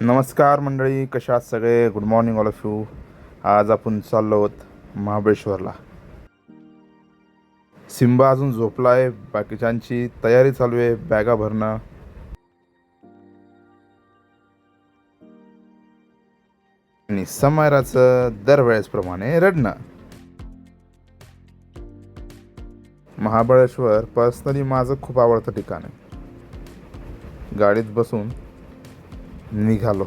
नमस्कार मंडळी, कशा आहात सगळे. Good morning all of you. आज आपण चाललो आहोत महाबळेश्वरला. सिम्बा अजून झोपला आहे, बाकीच्यांची तयारी चालू आहे, बॅगा भरणं. आणि समायराचं दरवेळेसप्रमाणे रडणं. महाबळेश्वर पर्सनली माझं खूप आवडतं ठिकाण आहे. गाडीत बसून निघालो.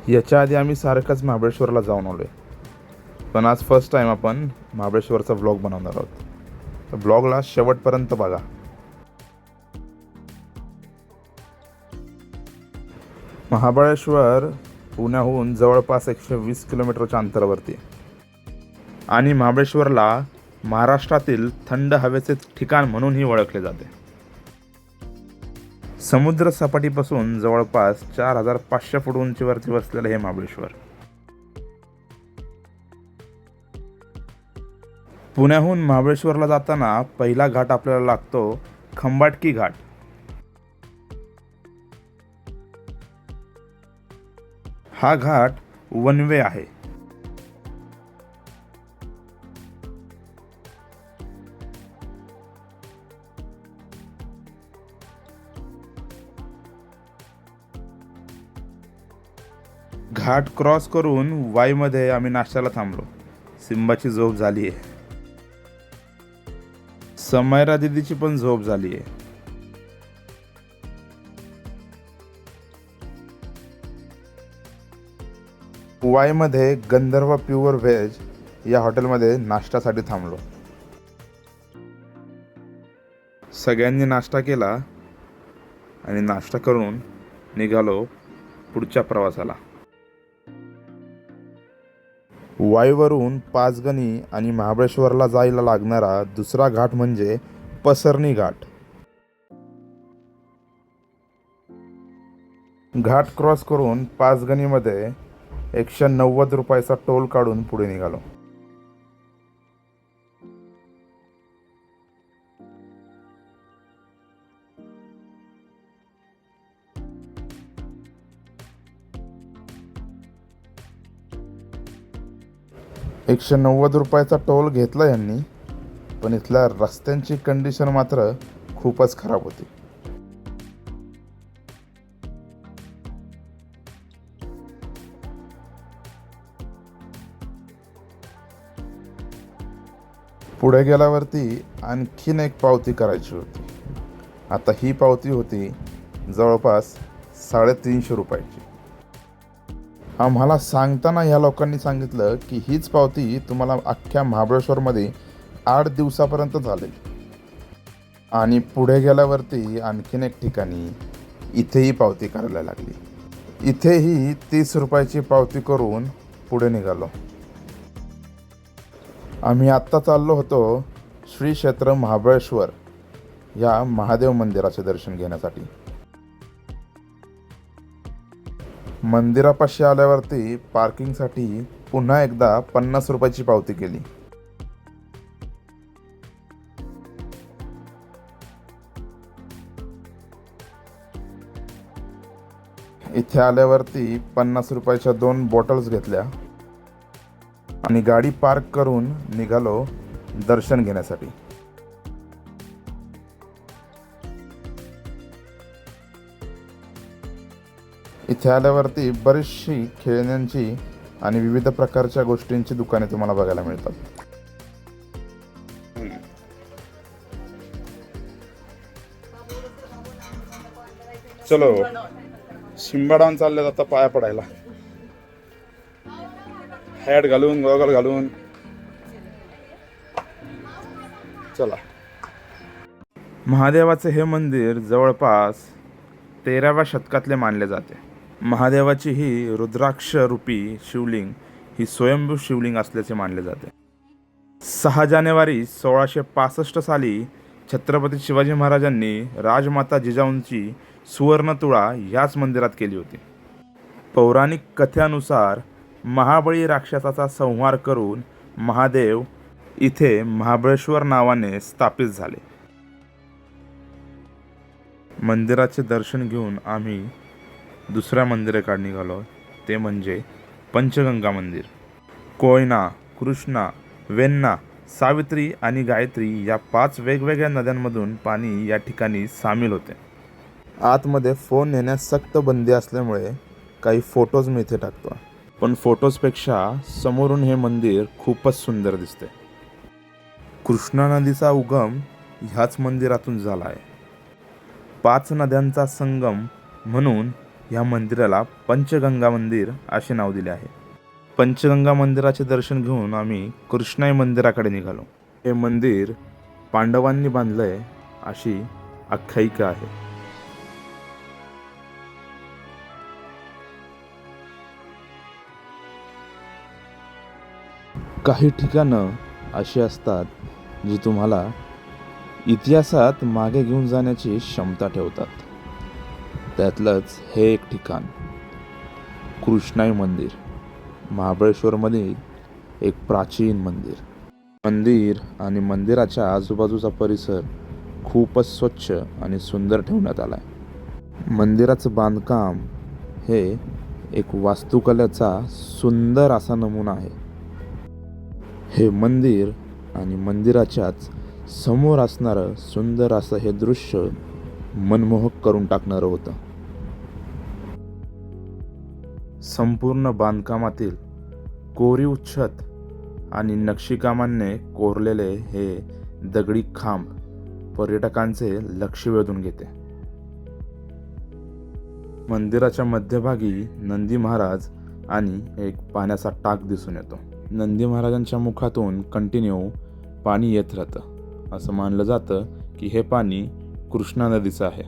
याच्या आधी आम्ही सारखंच महाबळेश्वरला जाऊन आलो आहे, पण आज फर्स्ट टाईम आपण महाबळेश्वरचा व्लॉग बनवणार आहोत. तर ब्लॉगला शेवटपर्यंत बघा. महाबळेश्वर पुण्याहून जवळपास 120 किलोमीटरच्या अंतरावरती आहे. आणि महाबळेश्वरला महाराष्ट्रातील थंड हवेचे ठिकाण म्हणूनही ओळखले जाते. समुद्र सपाटीपासून जवळपास 4500 फूट उंचीवरती वसलेलं हे महाबळेश्वर. पुण्याहून महाबळेश्वरला जाताना पहिला घाट आपल्याला लागतो खंबाटकी घाट. हा घाट वन वे आहे. घाट क्रॉस करून वाईमध्ये आम्ही नाश्त्याला थांबलो. सिम्बाची झोप झाली आहे, समायरा दिदीची पण झोप झाली आहे. वाईमध्ये गंधर्व प्युअर व्हेज या हॉटेलमध्ये नाश्त्यासाठी थांबलो. सगळ्यांनी नाश्ता केला आणि नाश्ता करून निघालो पुढच्या प्रवासाला. वाईवरून पाचगणी आणि महाबळेश्वरला जायला लागणारा दुसरा घाट म्हणजे पसरणी घाट. घाट क्रॉस करून पाचगणीमध्ये 190 रुपयाचा टोल काढून पुढे निघालो. ₹190 टोल घेतला यांनी, पण इथल्या रस्त्यांची कंडिशन मात्र खूपच खराब होती. पुढे गेल्यावरती आणखीन एक पावती करायची होती. आता ही पावती होती जवळपास 350 रुपयाची. आम्हाला सांगताना ह्या लोकांनी सांगितलं की हीच पावती तुम्हाला अख्ख्या महाबळेश्वरमध्ये 8 दिवसापर्यंत चालेल. आणि पुढे गेल्यावरती आणखीन एक ठिकाणी इथेही पावती करायला लागली. इथेही 30 रुपयाची पावती करून पुढे निघालो. आम्ही आत्ता चाललो होतो श्री क्षेत्र महाबळेश्वर या महादेव मंदिराचे दर्शन घेण्यासाठी. मंदिरापाशी आल्यावरती पार्किंगसाठी पुन्हा एकदा 50 रुपयाची पावती केली. इथे आल्यावरती 50 रुपयाच्या 2 बॉटल्स घेतल्या आणि गाडी पार्क करून निघालो दर्शन घेण्यासाठी. इथे आल्यावरती बरीचशी खेळण्यांची आणि विविध प्रकारच्या गोष्टींची दुकाने तुम्हाला बघायला मिळतात. चलो शिंबाडावून चालले आता पाया पडायला. हॅट घालून, गॉगल घालून चला. महादेवाचे हे मंदिर जवळपास 13व्या शतकातले मानले जाते. महादेवाची ही रुद्राक्ष रूपी शिवलिंग ही स्वयंभू शिवलिंग असल्याचे मानले जाते. 6 जानेवारी 1665 साली छत्रपती शिवाजी महाराजांनी राजमाता जिजाऊंची सुवर्णतुळा ह्याच मंदिरात केली होती. पौराणिक कथेनुसार महाबळी राक्षसाचा संहार करून महादेव इथे महाबळेश्वर नावाने स्थापित झाले. मंदिराचे दर्शन घेऊन आम्ही दुसऱ्या मंदिराकडे निघालो, ते म्हणजे पंचगंगा मंदिर. कोयना, कृष्णा, वेण्णा, सावित्री आणि गायत्री या 5 वेगवेगळ्या नद्यांमधून पाणी या ठिकाणी सामील होते. आतमध्ये फोन नेण्यास सक्त बंदी असल्यामुळे काही फोटोज मी इथे टाकतो, पण फोटोजपेक्षा समोरून हे मंदिर खूपच सुंदर दिसते. कृष्णा नदीचा उगम ह्याच मंदिरातून झाला आहे. 5 नद्यांचा संगम म्हणून ह्या मंदिराला पंचगंगा मंदिर असे नाव दिले आहे. पंचगंगा मंदिराचे दर्शन घेऊन आम्ही कृष्णाई मंदिराकडे निघालो. हे मंदिर पांडवांनी बांधलंय अशी आख्यायिका आहे. काही ठिकाणं अशी असतात जी तुम्हाला इतिहासात मागे घेऊन जाण्याची क्षमता ठेवतात. त्यातलंच हे एक ठिकाण कृष्णाई मंदिर, महाबळेश्वरमध्ये एक प्राचीन मंदिर आणि मंदिराच्या आजूबाजूचा परिसर खूपच स्वच्छ आणि सुंदर ठेवण्यात आला आहे. मंदिराचं बांधकाम हे एक वास्तुकलेचा सुंदर असा नमुना आहे. हे मंदिर आणि मंदिराच्याच समोर असणारं सुंदर असं हे दृश्य मनमोहक करून टाकणारं होतं. संपूर्ण बांधकामातील कोरीव छत आणि नक्षीकामांनी कोरलेले हे दगडी खांब पर्यटकांचे लक्ष वेधून घेते. मंदिराच्या मध्यभागी नंदी महाराज आणि एक पाण्याचा टाक दिसून येतो. नंदी महाराजांच्या मुखातून कंटिन्यू पाणी येत राहतं. असं मानलं जातं की हे पाणी कृष्णा नदीचं आहे.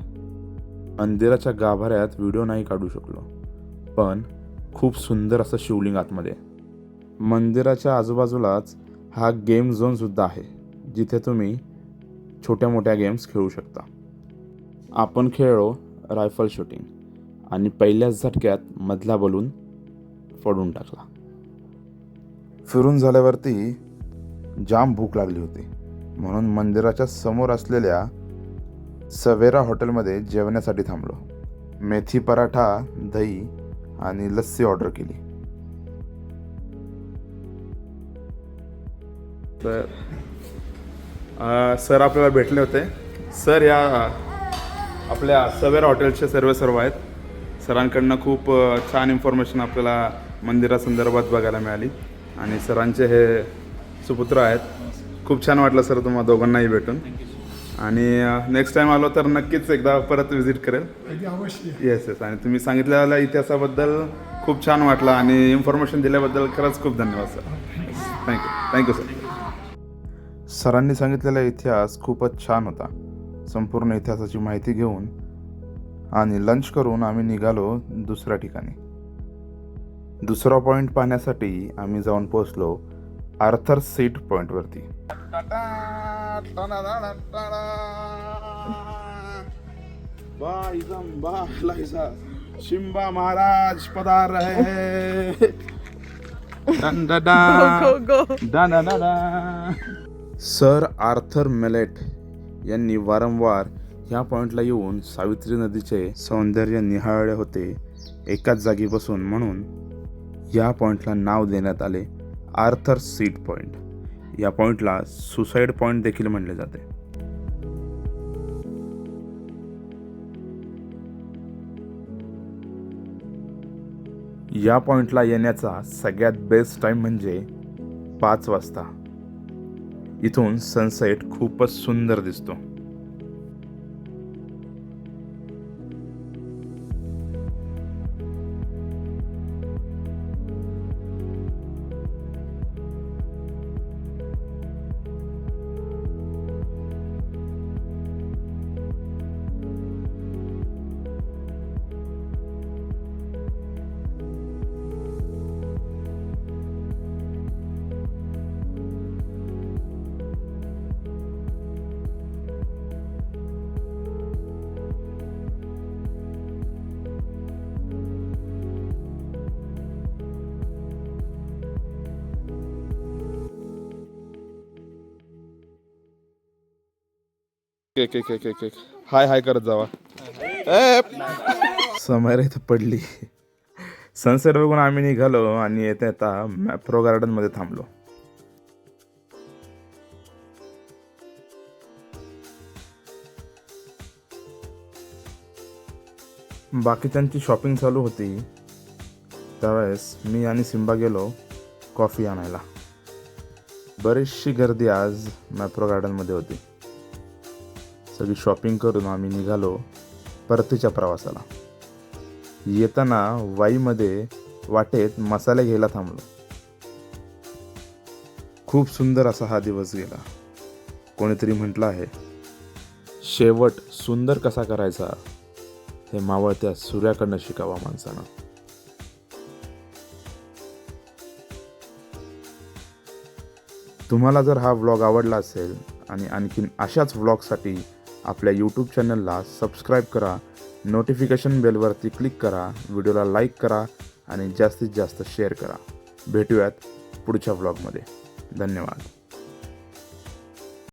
मंदिराच्या गाभाऱ्यात व्हिडिओ नाही काढू शकलो, पण खूप सुंदर असं शिवलिंग आतमध्ये. मंदिराच्या आजूबाजूलाच हा गेम झोन सुद्धा आहे, जिथे तुम्ही छोट्या मोठ्या गेम्स खेळू शकता. आपण खेळलो रायफल शूटिंग आणि पहिल्याच झटक्यात मधला बलून फोडून टाकला. फिरून झाल्यावरती जाम भूक लागली होती, म्हणून मंदिराच्या समोर असलेल्या सवेरा हॉटेलमध्ये जेवण्यासाठी थांबलो. मेथी पराठा, दही आणि लस्सी ऑर्डर केली. सर आपल्याला भेटले होते. सर या आपल्या सवेरा हॉटेलचे सर्व आहेत. सरांकडनं खूप छान इन्फॉर्मेशन आपल्याला मंदिरासंदर्भात बघायला मिळाली आणि सरांचे हे सुपुत्र आहेत. खूप छान वाटलं सर तुम्हाला दोघांनाही भेटून. आणि नेक्स्ट टाइम आलो तर नक्कीच एकदा परत व्हिजिट करेल. येस. आणि तुम्ही सांगितलेल्या इतिहासाबद्दल खूप छान वाटलं आणि इन्फॉर्मेशन दिल्याबद्दल खरंच खूप धन्यवाद सर. Thank you sir. सरांनी सांगितलेला इतिहास खूपच छान होता. संपूर्ण इतिहासाची माहिती घेऊन आणि लंच करून आम्ही निघालो दुसऱ्या ठिकाणी. दुसरा पॉईंट पाहण्यासाठी आम्ही जाऊन पोहोचलो आर्थर सीट पॉईंटवरती. शिंबा महाराज पधार रहे हैं. सर आर्थर मेलेट यांनी वारंवार ह्या पॉईंटला येऊन सावित्री नदीचे सौंदर्य निहाळले होते एकाच जागी बसून, म्हणून या पॉईंटला नाव देण्यात आले आर्थर सीट पॉईंट. या पॉईंटला सुसाईड पॉईंट देखील म्हणले जाते. या पॉईंटला येण्याचा सगळ्यात बेस्ट टाईम म्हणजे 5 वाजता. इथून सनसेट खूपच सुंदर दिसतो. केक केक केक केक हाय हाय करत जावा. समोर इथं पडली. सनसेट बघून आम्ही निघालो आणि येता येता मॅप्रो गार्डन मध्ये थांबलो. बाकीच्यांची शॉपिंग चालू होती त्यावेळेस मी आणि सिम्बा गेलो कॉफी आणायला. बरीचशी गर्दी आज मॅप्रो गार्डनमध्ये होती. सगळी शॉपिंग करून आम्ही निघालो परतीच्या प्रवासाला. येताना वाईमध्ये वाटेत मसाले घ्यायला थांबलो. खूप सुंदर असा हा दिवस गेला. कोणीतरी म्हटलं आहे, शेवट सुंदर कसा करायचा हे मावळत्या सूर्याकडनं शिकावा माणसानं. तुम्हाला जर हा व्लॉग आवडला असेल आणि आणखीन अशाच व्लॉगसाठी आपल्या यूट्यूब चॅनलला सबस्क्राईब करा, नोटिफिकेशन बेलवरती क्लिक करा, व्हिडिओला लाईक करा आणि जास्तीत जास्त शेअर करा. भेटूयात पुढच्या व्लॉगमध्ये. धन्यवाद.